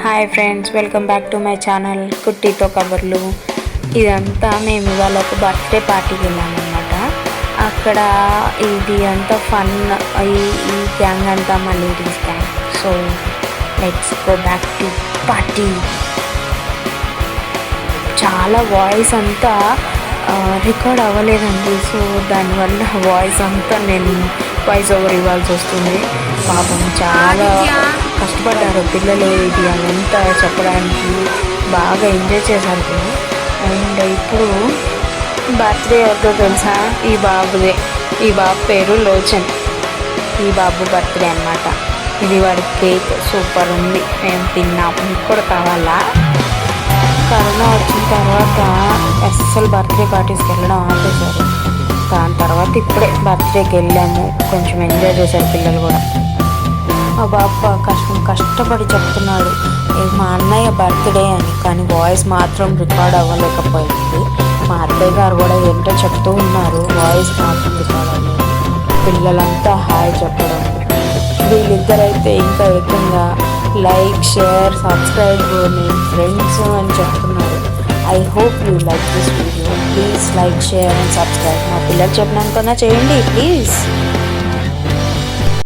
Hi friends, welcome back to my channel కుట్టితో కబర్లు. ఇదంతా మేము ఇవాళ ఒక బర్త్డే పార్టీకి వెళ్ళామన్నమాట. అక్కడ ఇది అంతా ఫన్, ఈ గ్యాంగ్ అంతా మా ladies gang. So let's go back to party. చాలా వాయిస్ అంతా రికార్డ్ అవ్వలేదండి. సో దానివల్ల వాయిస్ అంతా నేను వాయిస్ ఓవర్ ఇవ్వాల్సి వస్తుంది. పాపం చాలా కష్టపడ్డారు పిల్లలు ఇది అదంతా చెప్పడానికి. బాగా ఎంజాయ్ చేశారు. అండ్ ఇప్పుడు బర్త్డే ఎవరితో తెలుసా? ఈ బాబుదే. ఈ బాబు పేరు లోచన్. ఈ బాబు బర్త్డే అన్నమాట. ఇది వాడి కేక్ సూపర్ ఉంది. మేము తిన్నాం. మీకు కూడా కావాలా? కరోనా వచ్చిన తర్వాత అస్సలు బర్త్డే పార్టీస్కి వెళ్ళడం ఆపేశారు. దాని తర్వాత ఇప్పుడే బర్త్డేకి వెళ్ళాము. కొంచెం ఎంజాయ్ చేశారు పిల్లలు కూడా. మా బాబు కష్టపడి చెప్తున్నాడు మా అన్నయ్య బర్త్డే అని, కానీ వాయిస్ మాత్రం రికార్డ్ అవ్వలేకపోయింది. మా అత్తయ్య గారు కూడా ఏంటో చెప్తూ ఉన్నారు, వాయిస్ మాత్రం రికార్డ్ అవ్వలేదు. పిల్లలంతా హాయ్ చెప్పడం. వీళ్ళిద్దరైతే ఇంకా ఏకంగా లైక్, షేర్, సబ్స్క్రైబ్ మీ ఫ్రెండ్స్ అని చెప్తున్నారు. I hope you like this video. Please like, share and subscribe. మా పిల్లలు చెప్పినాకన్నా చేయండి ప్లీజ్.